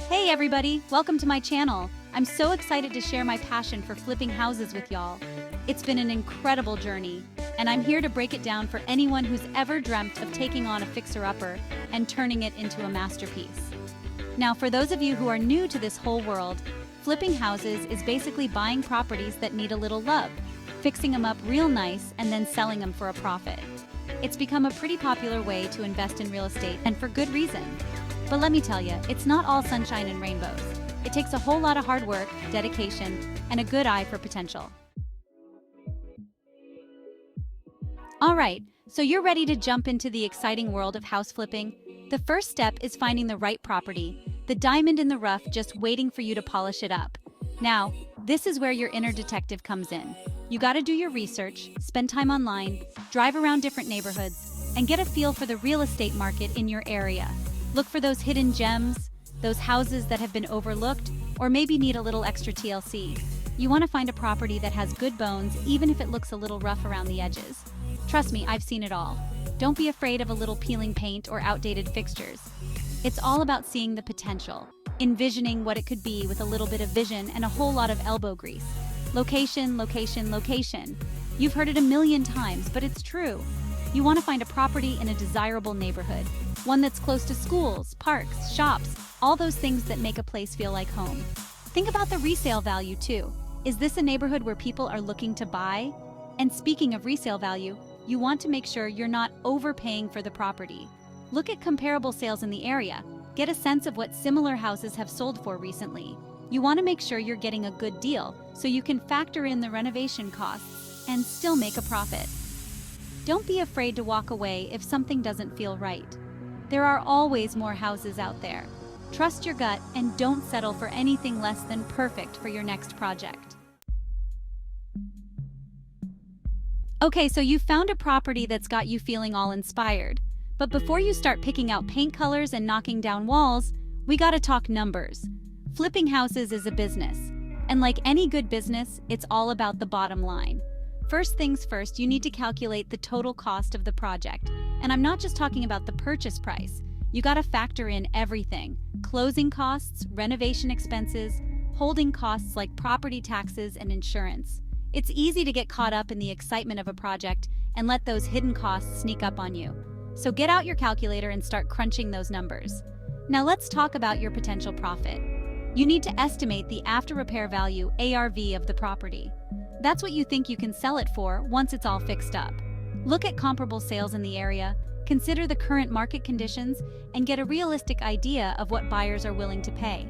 Hey everybody, welcome to my channel. I'm so excited to share my passion for flipping houses with y'all. It's been an incredible journey, and I'm here to break it down for anyone who's ever dreamt of taking on a fixer-upper and turning it into a masterpiece. Now, for those of you who are new to this whole world, flipping houses is basically buying properties that need a little love, fixing them up real nice, and then selling them for a profit. It's become a pretty popular way to invest in real estate, and for good reason. But let me tell you, it's not all sunshine and rainbows. It takes a whole lot of hard work, dedication, and a good eye for potential. All right, so you're ready to jump into the exciting world of house flipping? The first step is finding the right property, the diamond in the rough just waiting for you to polish it up. Now, this is where your inner detective comes in. You gotta do your research, spend time online, drive around different neighborhoods, and get a feel for the real estate market in your area. Look for those hidden gems, those houses that have been overlooked, or maybe need a little extra TLC. You want to find a property that has good bones, even if it looks a little rough around the edges. Trust me, I've seen it all. Don't be afraid of a little peeling paint or outdated fixtures. It's all about seeing the potential, envisioning what it could be with a little bit of vision and a whole lot of elbow grease. Location, location, location. You've heard it a million times, but it's true. You want to find a property in a desirable neighborhood. One that's close to schools, parks, shops, all those things that make a place feel like home. Think about the resale value too. Is this a neighborhood where people are looking to buy? And speaking of resale value, you want to make sure you're not overpaying for the property. Look at comparable sales in the area. Get a sense of what similar houses have sold for recently. You want to make sure you're getting a good deal so you can factor in the renovation costs and still make a profit. Don't be afraid to walk away if something doesn't feel right. There are always more houses out there. Trust your gut and don't settle for anything less than perfect for your next project. Okay, so you found a property that's got you feeling all inspired. But before you start picking out paint colors and knocking down walls, we gotta talk numbers. Flipping houses is a business. And like any good business, it's all about the bottom line. First things first, you need to calculate the total cost of the project. And I'm not just talking about the purchase price. You gotta factor in everything. Closing costs, renovation expenses, holding costs like property taxes and insurance. It's easy to get caught up in the excitement of a project and let those hidden costs sneak up on you. So get out your calculator and start crunching those numbers. Now let's talk about your potential profit. You need to estimate the after-repair value, ARV, of the property. That's what you think you can sell it for once it's all fixed up. Look at comparable sales in the area, consider the current market conditions, and get a realistic idea of what buyers are willing to pay.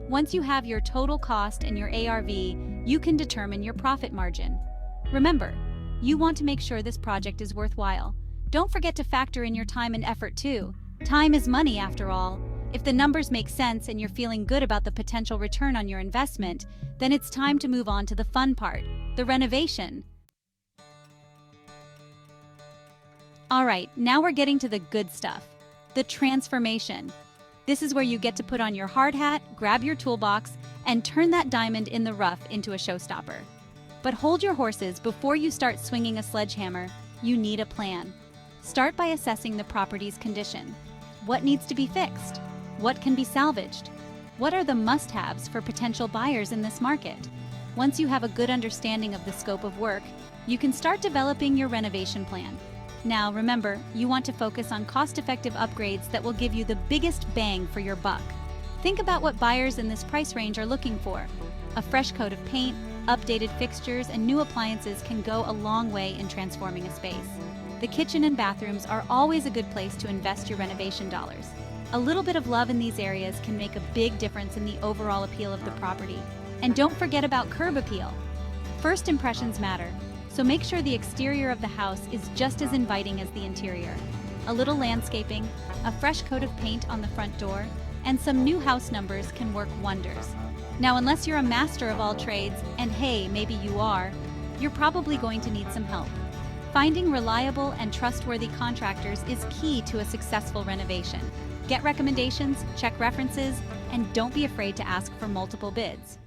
Once you have your total cost and your ARV, you can determine your profit margin. Remember, you want to make sure this project is worthwhile. Don't forget to factor in your time and effort too. Time is money after all. If the numbers make sense and you're feeling good about the potential return on your investment, then it's time to move on to the fun part, the renovation. All right, now we're getting to the good stuff, the transformation. This is where you get to put on your hard hat, grab your toolbox, and turn that diamond in the rough into a showstopper. But hold your horses. Before you start swinging a sledgehammer, you need a plan. Start by assessing the property's condition. What needs to be fixed? What can be salvaged? What are the must-haves for potential buyers in this market? Once you have a good understanding of the scope of work, you can start developing your renovation plan. Now, remember, you want to focus on cost-effective upgrades that will give you the biggest bang for your buck. Think about what buyers in this price range are looking for. A fresh coat of paint, updated fixtures, and new appliances can go a long way in transforming a space. The kitchen and bathrooms are always a good place to invest your renovation dollars. A little bit of love in these areas can make a big difference in the overall appeal of the property. And don't forget about curb appeal. First impressions matter, so make sure the exterior of the house is just as inviting as the interior. A little landscaping, a fresh coat of paint on the front door, and some new house numbers can work wonders. Now, unless you're a master of all trades, and hey, maybe you are, you're probably going to need some help. Finding reliable and trustworthy contractors is key to a successful renovation. Get recommendations, check references, and don't be afraid to ask for multiple bids.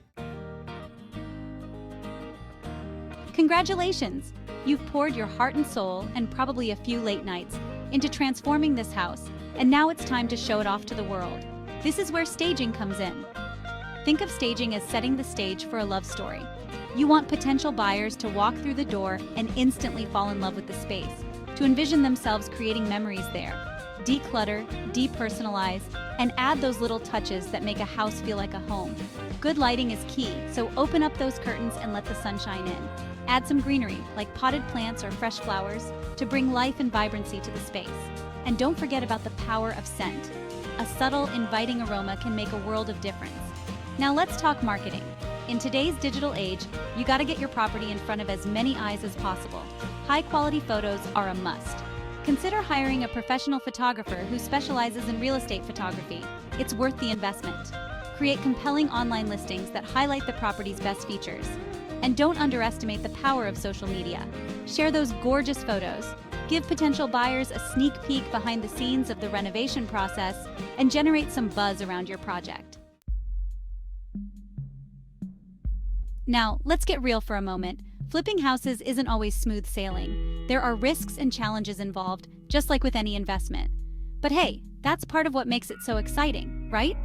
Congratulations! You've poured your heart and soul, and probably a few late nights, into transforming this house, and now it's time to show it off to the world. This is where staging comes in. Think of staging as setting the stage for a love story. You want potential buyers to walk through the door and instantly fall in love with the space, to envision themselves creating memories there. Declutter, depersonalize, and add those little touches that make a house feel like a home. Good lighting is key, so open up those curtains and let the sunshine in. Add some greenery, like potted plants or fresh flowers, to bring life and vibrancy to the space. And don't forget about the power of scent. A subtle, inviting aroma can make a world of difference. Now let's talk marketing. In today's digital age, you gotta get your property in front of as many eyes as possible. High-quality photos are a must. Consider hiring a professional photographer who specializes in real estate photography. It's worth the investment. Create compelling online listings that highlight the property's best features. And don't underestimate the power of social media. Share those gorgeous photos. Give potential buyers a sneak peek behind the scenes of the renovation process and generate some buzz around your project. Now, let's get real for a moment. Flipping houses isn't always smooth sailing. There are risks and challenges involved, just like with any investment. But hey, that's part of what makes it so exciting, right?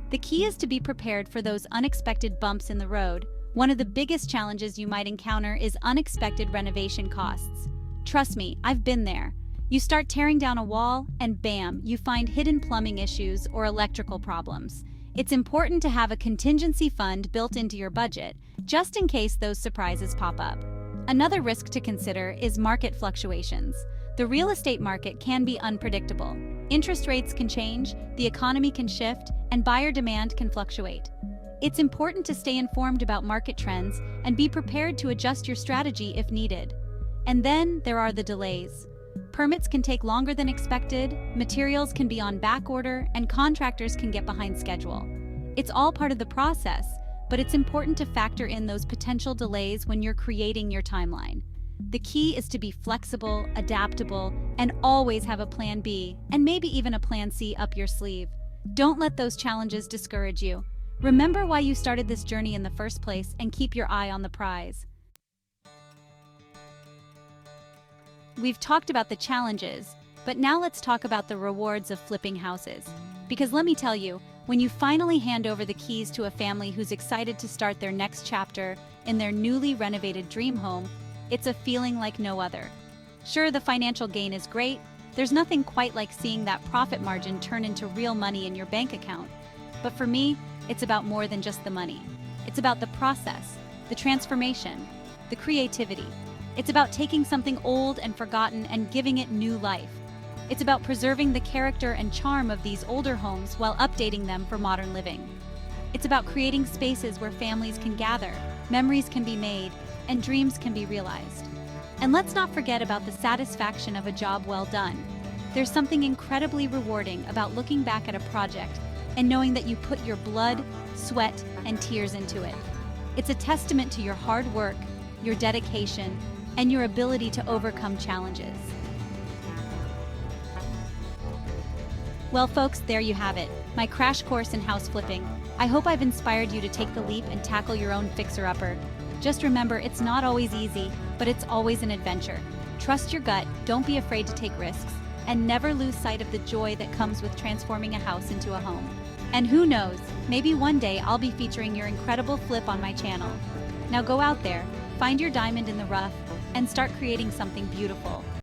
The key is to be prepared for those unexpected bumps in the road. One of the biggest challenges you might encounter is unexpected renovation costs. Trust me, I've been there. You start tearing down a wall, and bam, you find hidden plumbing issues or electrical problems. It's important to have a contingency fund built into your budget, just in case those surprises pop up. Another risk to consider is market fluctuations. The real estate market can be unpredictable. Interest rates can change, the economy can shift, and buyer demand can fluctuate. It's important to stay informed about market trends and be prepared to adjust your strategy if needed. And then there are the delays. Permits can take longer than expected, materials can be on back order, and contractors can get behind schedule. It's all part of the process, but it's important to factor in those potential delays when you're creating your timeline. The key is to be flexible, adaptable, and always have a plan B, and maybe even a plan C up your sleeve. Don't let those challenges discourage you. Remember why you started this journey in the first place and keep your eye on the prize. We've talked about the challenges, but now let's talk about the rewards of flipping houses. Because let me tell you, when you finally hand over the keys to a family who's excited to start their next chapter in their newly renovated dream home, it's a feeling like no other. Sure, the financial gain is great. There's nothing quite like seeing that profit margin turn into real money in your bank account. But for me, it's about more than just the money. It's about the process, the transformation, the creativity. It's about taking something old and forgotten and giving it new life. It's about preserving the character and charm of these older homes while updating them for modern living. It's about creating spaces where families can gather, memories can be made, and dreams can be realized. And let's not forget about the satisfaction of a job well done. There's something incredibly rewarding about looking back at a project and knowing that you put your blood, sweat, and tears into it. It's a testament to your hard work, your dedication, and your ability to overcome challenges. Well, folks, there you have it, my crash course in house flipping. I hope I've inspired you to take the leap and tackle your own fixer-upper. Just remember, it's not always easy, but it's always an adventure. Trust your gut, don't be afraid to take risks, and never lose sight of the joy that comes with transforming a house into a home. And who knows, maybe one day I'll be featuring your incredible flip on my channel. Now go out there, find your diamond in the rough, and start creating something beautiful.